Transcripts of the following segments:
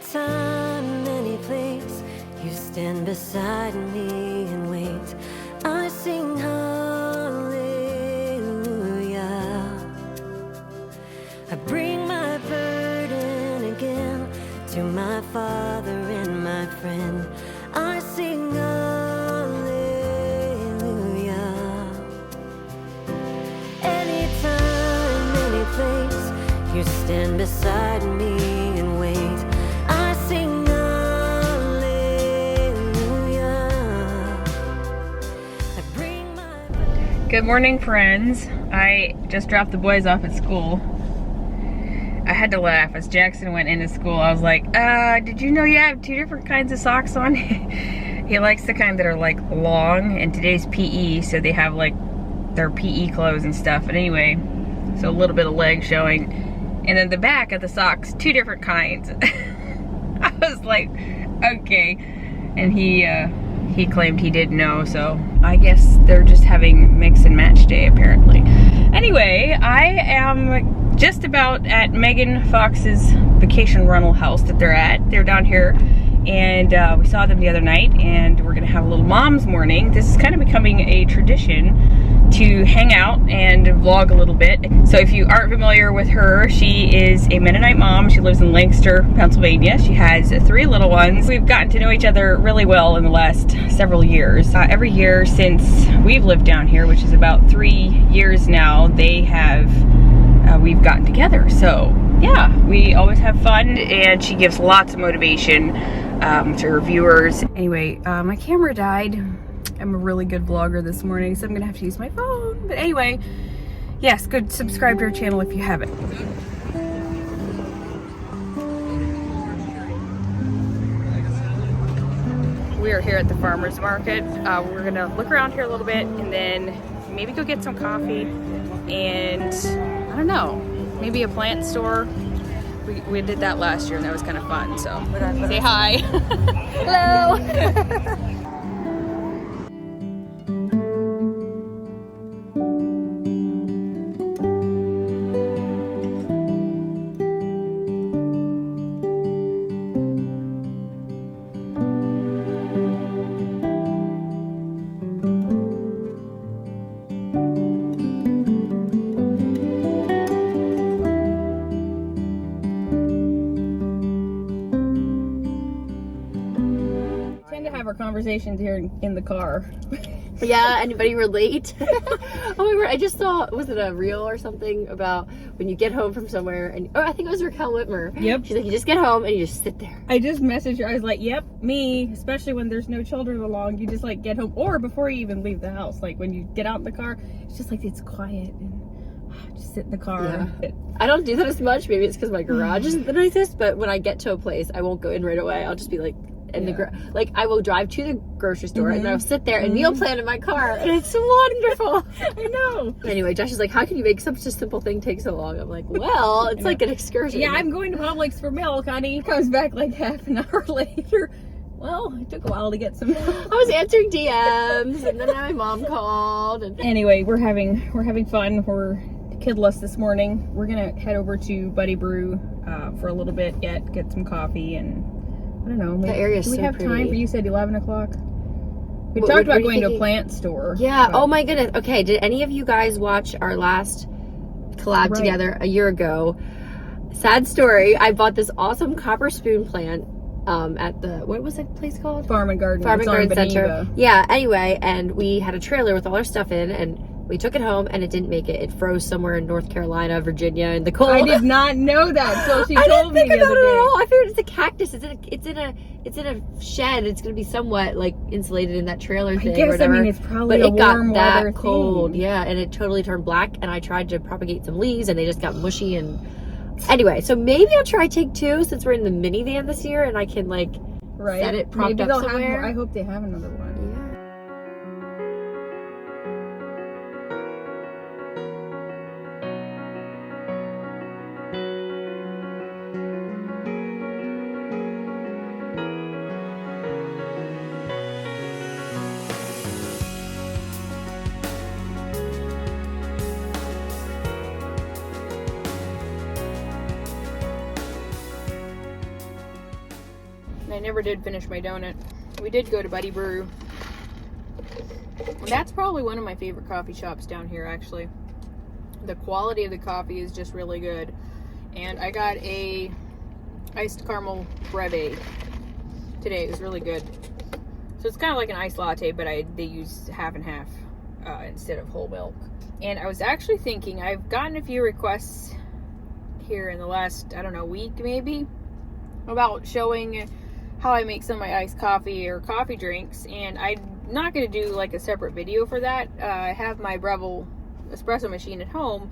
Anytime, any place, you stand beside me and wait. I sing hallelujah. I bring my burden again to my Father and my friend. I sing hallelujah. Anytime, any place, you stand beside me and wait. I sing hallelujah. I bring my... Good morning, friends. I just dropped the boys off at school. I had to laugh as Jackson went into school. I was like, did you know you have two different kinds of socks on? He likes the kind that are like long, and today's PE, so they have like their PE clothes and stuff. But anyway, so a little bit of leg showing. And then the back of the socks, two different kinds. I was like, okay. And he claimed he didn't know, so I guess they're just having mix and match day apparently. Anyway, I am just about at Megan Fox's vacation rental house that they're at. They're down here, and we saw them the other night, and we're gonna have a little mom's morning. This is kind of becoming a tradition to hang out and vlog a little bit. So if you aren't familiar with her, she is a Mennonite mom. She lives in Lancaster, Pennsylvania. She has 3 little ones. We've gotten to know each other really well in the last several years. Every year since we've lived down here, which is about 3 years now, we've gotten together. So yeah, we always have fun, and she gives lots of motivation to her viewers. Anyway, my camera died. I'm a really good vlogger this morning, so I'm gonna have to use my phone. But anyway, yes, go subscribe to our channel if you haven't. We are here at the farmer's market. We're gonna look around here a little bit and then maybe go get some coffee and I don't know, maybe a plant store. We did that last year and that was kind of fun, so say hi. Hello. Conversations here in the car. Yeah, anybody relate? Oh my word, I just saw, was it a reel or something about when you get home from somewhere and, oh, I think it was Raquel Whitmer. Yep. She's like, you just get home and you just sit there. I just messaged her, I was like, yep, me, especially when there's no children along, you just like get home, or before you even leave the house, like when you get out in the car, it's just like, it's quiet and just sit in the car. Yeah. I don't do that as much, maybe it's because my garage isn't the nicest, but when I get to a place, I won't go in right away. I'll just be like, like I will drive to the grocery store and then I'll sit there and meal plan in my car, and it's wonderful. I know. Anyway, Josh is like, how can you make such a simple thing take so long? I'm like, well, it's like an excursion. Yeah, I'm going to Publix for milk, honey. Comes back like half an hour later. Well, it took a while to get some milk. I was answering DMs and then my mom called. And anyway, we're having fun. We're kidless this morning. We're gonna head over to Buddy Brew for a little bit, get some coffee, and I don't know. That area is do we so have pretty. time for, you said 11 o'clock? We talked about going to a plant store. Yeah. Oh my goodness. Okay. Did any of you guys watch our last collab together a year ago? Sad story. I bought this awesome copper spoon plant at the, what was that place called? Farm and Garden. Farm and Garden Center. Yeah. Anyway, and we had a trailer with all our stuff in, and we took it home and it didn't make it. It froze somewhere in North Carolina, Virginia, in the cold. I did not know that till she told me the other day. I figured it's a cactus. It's in a shed. It's gonna be somewhat like insulated in that trailer thing. I guess, or whatever. I mean, it's probably but a it got warm that weather cold. thing. Yeah, and it totally turned black. And I tried to propagate some leaves, and they just got mushy. And anyway, so maybe I'll try take 2 since we're in the minivan this year, and I can like set it propped maybe up they'll somewhere. I hope they have another one. Yeah. never did finish my donut. We did go to Buddy Brew. That's probably one of my favorite coffee shops down here, actually. The quality of the coffee is just really good. And I got a iced caramel breve today. It was really good. So it's kind of like an iced latte, but they use half and half instead of whole milk. And I was actually thinking, I've gotten a few requests here in the last, I don't know, week maybe, about showing how I make some of my iced coffee or coffee drinks. And I'm not going to do like a separate video for that. I have my Breville espresso machine at home,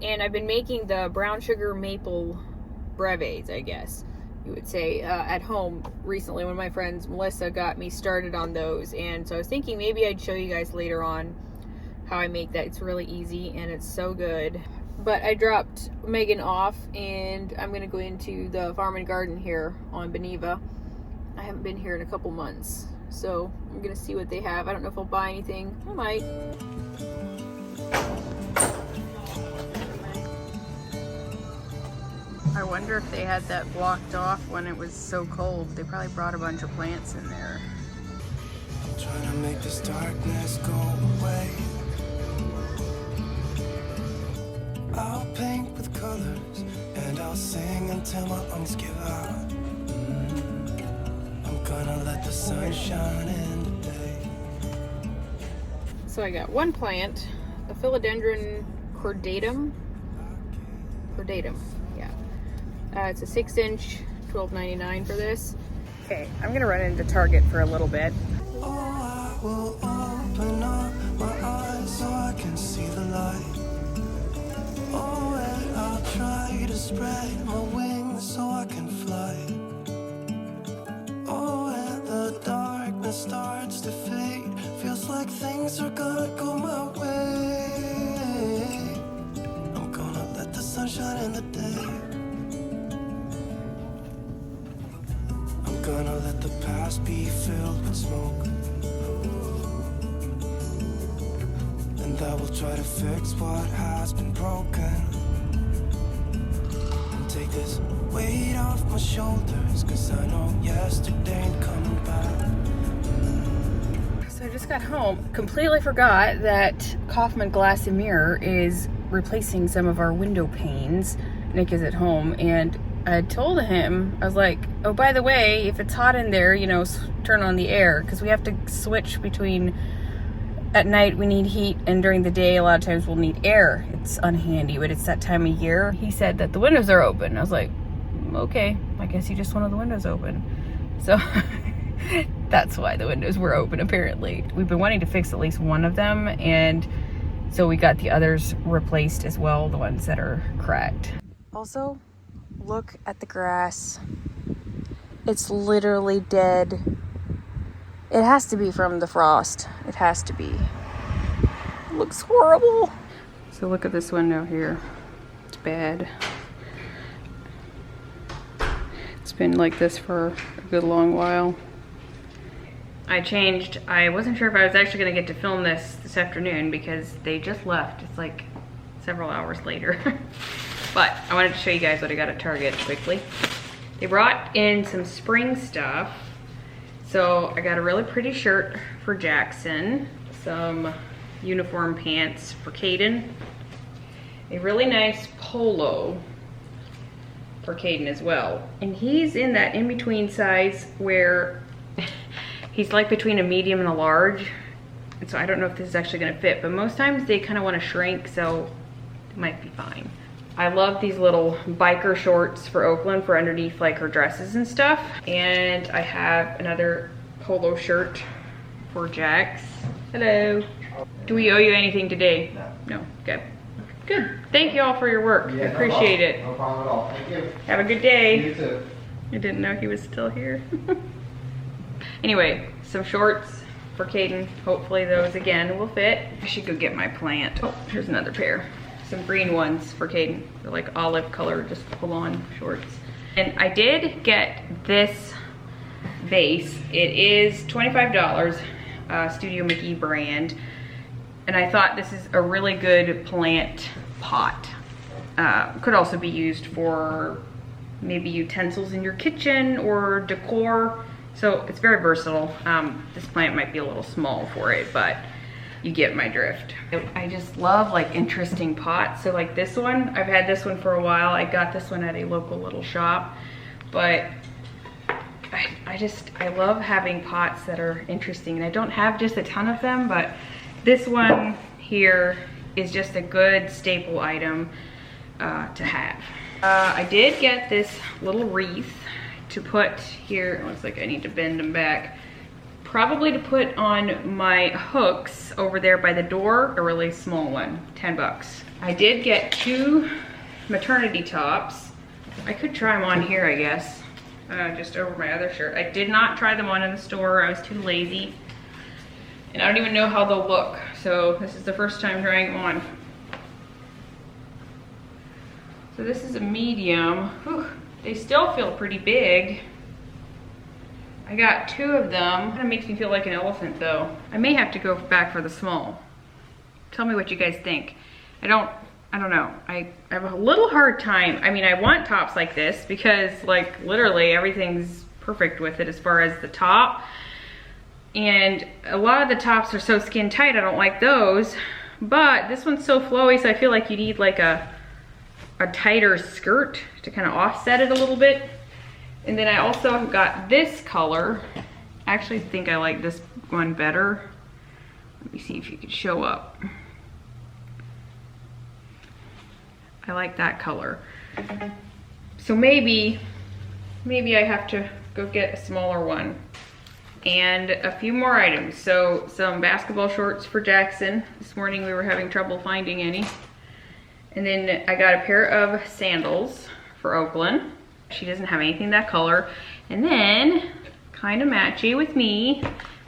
and I've been making the brown sugar maple breves, I guess you would say, at home recently. One of my friends, Melissa, got me started on those, and so I was thinking maybe I'd show you guys later on how I make that. It's really easy and it's so good. But I dropped Megan off, and I'm gonna go into the farm and garden here on Beneva. I haven't been here in a couple months, so I'm gonna see what they have. I don't know if I'll buy anything. I might. I wonder if they had that blocked off when it was so cold. They probably brought a bunch of plants in there. I'm trying to make this darkness go away. I'll paint with colors and I'll sing until my lungs give out. I'm gonna let the sun shine in today. So I got one plant, a philodendron cordatum. Cordatum, yeah. It's a 6-inch, $12.99 for this. Okay, I'm gonna run into Target for a little bit. Oh, I will open up my eyes so I can see the light. Oh, and I'll try to spread my wings so I can fly. Oh, and the darkness starts to fade. Feels like things are gonna go my way. I'm gonna let the sun shine in the day. I'm gonna let the past be filled with smoke. And I will try to fix what has been broken. And take this weight off my shoulders, 'cause I know yesterday ain't coming back. So I just got home. Completely forgot that Kaufman Glass and Mirror is replacing some of our window panes. Nick is at home, and I told him, I was like, oh, by the way, if it's hot in there, you know, turn on the air, because we have to switch between, at night we need heat, and during the day a lot of times we'll need air. It's unhandy, but it's that time of year. He said that the windows are open. I was like, okay, I guess you just wanted the windows open. So that's why the windows were open, apparently. We've been wanting to fix at least one of them, and so we got the others replaced as well, the ones that are cracked. Also, look at the grass. It's literally dead. It has to be from the frost. It has to be. It looks horrible. So look at this window here. It's bad. It's been like this for a good long while. I wasn't sure if I was actually gonna get to film this afternoon because they just left. It's like several hours later. But I wanted to show you guys what I got at Target quickly. They brought in some spring stuff. So I got a really pretty shirt for Jackson, some uniform pants for Caden, a really nice polo for Caden as well. And he's in that in-between size where he's like between a medium and a large. And so I don't know if this is actually gonna fit, but most times they kind of want to shrink, so it might be fine. I love these little biker shorts for Oakland for underneath like her dresses and stuff. And I have another polo shirt for Jax. Hello. Do we owe you anything today? No. No, okay. Good. Thank you all for your work. Yeah, I appreciate it. No problem at all. Thank you. Have a good day. You too. I didn't know he was still here. Anyway, some shorts for Caden. Hopefully those again will fit. I should go get my plant. Oh, here's another pair. Some green ones for Caden. They're like olive color, just pull-on shorts. And I did get this vase. It is $25, Studio McGee brand. And I thought this is a really good plant pot. Could also be used for maybe utensils in your kitchen or decor. So it's very versatile. This plant might be a little small for it, but you get my drift. I just love like interesting pots. So like this one, I've had this one for a while. I got this one at a local little shop, but I love having pots that are interesting, and I don't have just a ton of them, but this one here is just a good staple item to have. I did get this little wreath to put here. It looks like I need to bend them back. Probably to put on my hooks over there by the door, a really small one, 10 bucks. I did get 2 maternity tops. I could try them on here, I guess, just over my other shirt. I did not try them on in the store. I was too lazy. And I don't even know how they'll look. So this is the first time trying them on. So this is a medium. Whew, they still feel pretty big. I got 2 of them. Kind of makes me feel like an elephant though. I may have to go back for the small. Tell me what you guys think. I don't know. I have a little hard time. I mean, I want tops like this because like literally everything's perfect with it as far as the top. And a lot of the tops are so skin tight, I don't like those. But this one's so flowy, so I feel like you need like a tighter skirt to kind of offset it a little bit. And then I also got this color. I actually think I like this one better. Let me see if you could show up. I like that color. So maybe I have to go get a smaller one. And a few more items. So some basketball shorts for Jackson. This morning we were having trouble finding any. And then I got a pair of sandals for Oakland. She doesn't have anything that color. And then, kind of matchy with me,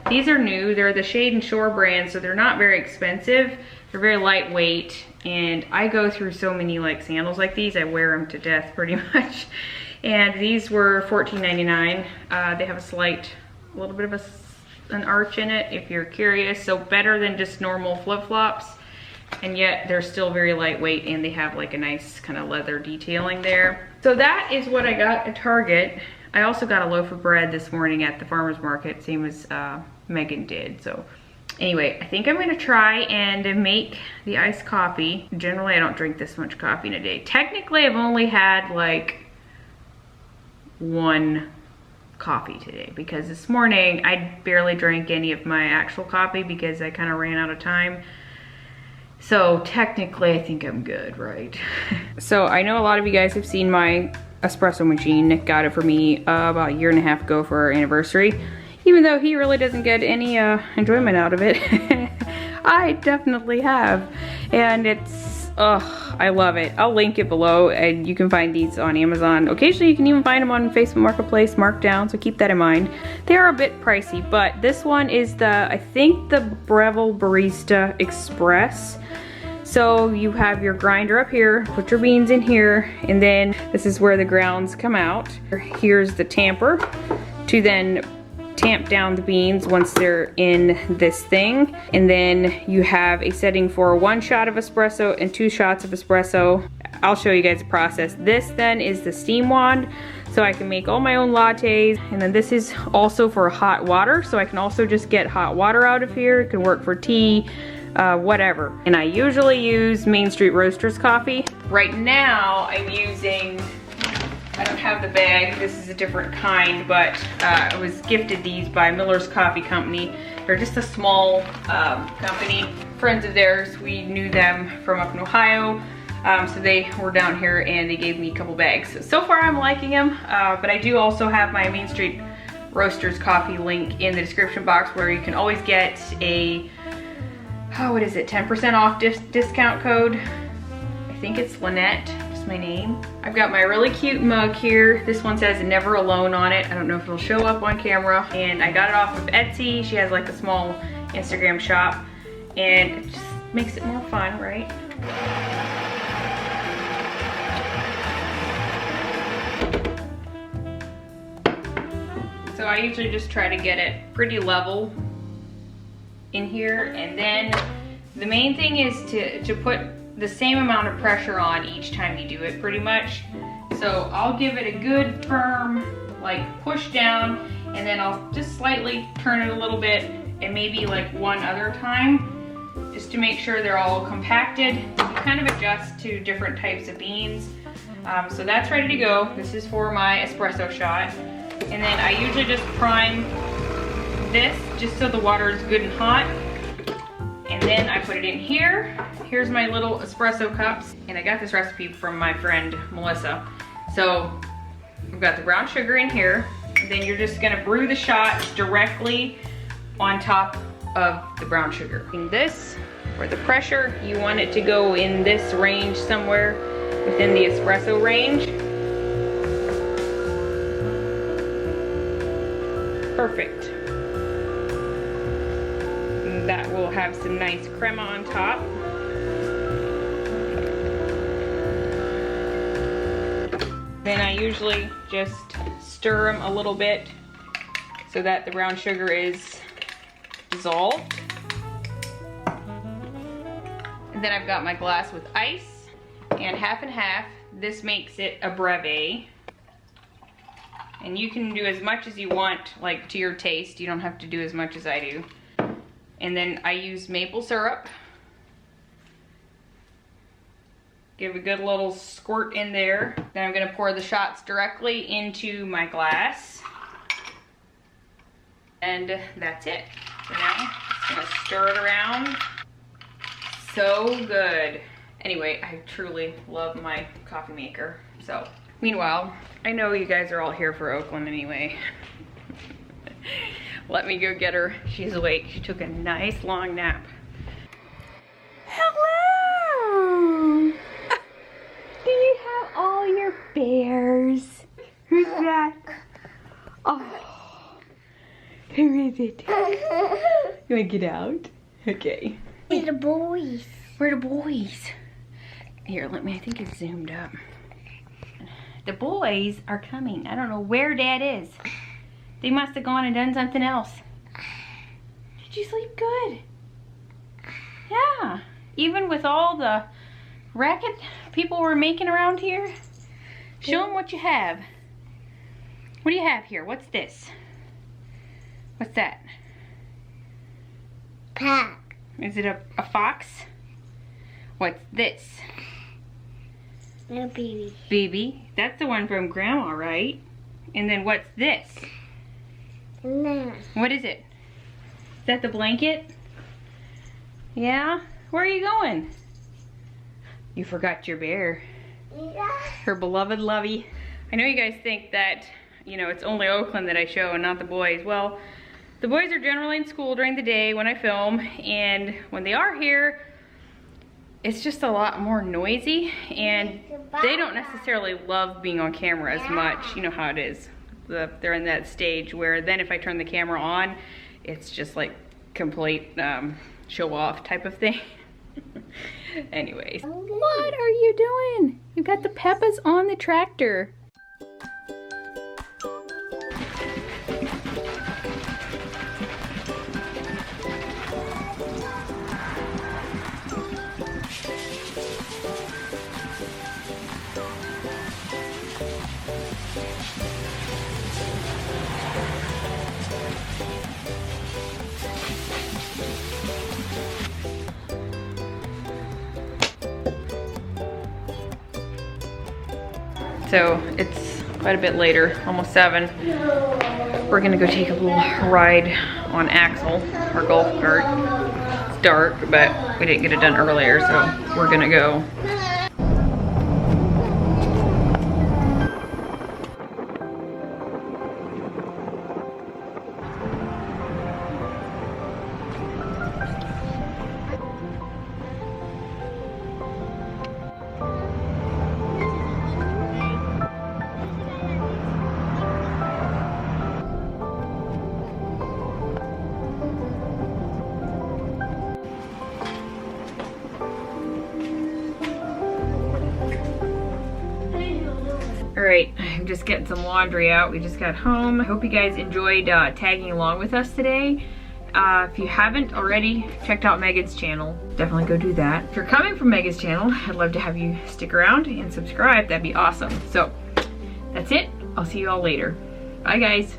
these are new. They're the Shade and Shore brand, so they're not very expensive. They're very lightweight, and I go through so many like sandals like these. I wear them to death pretty much. And these were $14.99. They have a little bit of an arch in it if you're curious. So better than just normal flip-flops. And yet they're still very lightweight, and they have like a nice kind of leather detailing there. So that is what I got at Target. I also got a loaf of bread this morning at the farmer's market, same as Megan did. So anyway, I think I'm gonna try and make the iced coffee. Generally, I don't drink this much coffee in a day. Technically, I've only had like 1 coffee today, because this morning I barely drank any of my actual coffee because I kind of ran out of time. So technically I think I'm good, right? So I know a lot of you guys have seen my espresso machine. Nick got it for me about 1.5 years ago for our anniversary. Even though he really doesn't get any enjoyment out of it. I definitely have. And it's, I love it. I'll link it below, and you can find these on Amazon. Occasionally you can even find them on Facebook Marketplace marked down, so keep that in mind. They are a bit pricey, but this one is I think the Breville Barista Express. So you have your grinder up here, put your beans in here, and then this is where the grounds come out. Here's the tamper to then tamp down the beans once they're in this thing. And then you have a setting for 1 shot of espresso and 2 shots of espresso. I'll show you guys the process. This then is the steam wand, so I can make all my own lattes. And then this is also for hot water, so I can also just get hot water out of here. It can work for tea, whatever. And I usually use Main Street Roasters coffee. Right now I'm using, I don't have the bag, this is a different kind, but I was gifted these by Miller's Coffee Company. They're just a small company. Friends of theirs, we knew them from up in Ohio. So they were down here and they gave me a couple bags. So far I'm liking them, but I do also have my Main Street Roasters coffee link in the description box, where you can always get a, what is it, 10% off discount code. I think it's Lynette, just my name. I've got my really cute mug here. This one says Never Alone on it. I don't know if it'll show up on camera. And I got it off of Etsy. She has like a small Instagram shop, and it just makes it more fun, right? So I usually just try to get it pretty level in here, and then the main thing is to put the same amount of pressure on each time you do it, pretty much. So I'll give it a good firm like push down, and then I'll just slightly turn it a little bit, and maybe like one other time, just to make sure they're all compacted. You kind of adjust to different types of beans. So that's ready to go. This is for my espresso shot. And then I usually just prime this just so the water is good and hot. And then I put it in here. Here's my little espresso cups. And I got this recipe from my friend Melissa. So I've got the brown sugar in here. And then you're just gonna brew the shot directly on top of the brown sugar. In this, for the pressure, you want it to go in this range somewhere within the espresso range. Perfect. And that will have some nice crema on top. Then I usually just stir them a little bit so that the brown sugar is dissolved. And then I've got my glass with ice. And half and half. This makes it a breve. And you can do as much as you want, like to your taste. You don't have to do as much as I do. And then I use maple syrup. Give a good little squirt in there. Then I'm gonna pour the shots directly into my glass. And that's it. So now I'm gonna stir it around. So good. Anyway, I truly love my coffee maker. So, meanwhile, I know you guys are all here for Oakland anyway. Let me go get her. She's awake. She took a nice long nap. Hello! Do you have all your bears? Who's that? Oh, who is it? You wanna get out? Okay. Where the boys? Where the boys? Here, I think it's zoomed up. The boys are coming. I don't know where Dad is. They must have gone and done something else. Did you sleep good? Yeah. Even with all the racket people were making around here. Show them what you have. What do you have here? What's this? What's that? Pack. Is it a fox? What's this? Little baby. Baby. That's the one from Grandma, right? And then what's this? No. What is it? Is that the blanket? Yeah? Where are you going? You forgot your bear. Yeah. Her beloved Lovey. I know you guys think that, you know, it's only Oakland that I show and not the boys. Well, the boys are generally in school during the day when I film, and when they are here, it's just a lot more noisy, and they don't necessarily love being on camera as much. You know how it is. They're in that stage where then if I turn the camera on, it's just like complete show off type of thing. Anyways. What are you doing? You got the Peppas on the tractor. So it's quite a bit later, almost 7. We're gonna go take a little ride on Axel, our golf cart. It's dark, but we didn't get it done earlier, so we're gonna go. Alright, I'm just getting some laundry out. We just got home. I hope you guys enjoyed tagging along with us today. If you haven't already checked out Megan's channel, definitely go do that. If you're coming from Megan's channel, I'd love to have you stick around and subscribe. That'd be awesome. So, that's it. I'll see you all later. Bye, guys.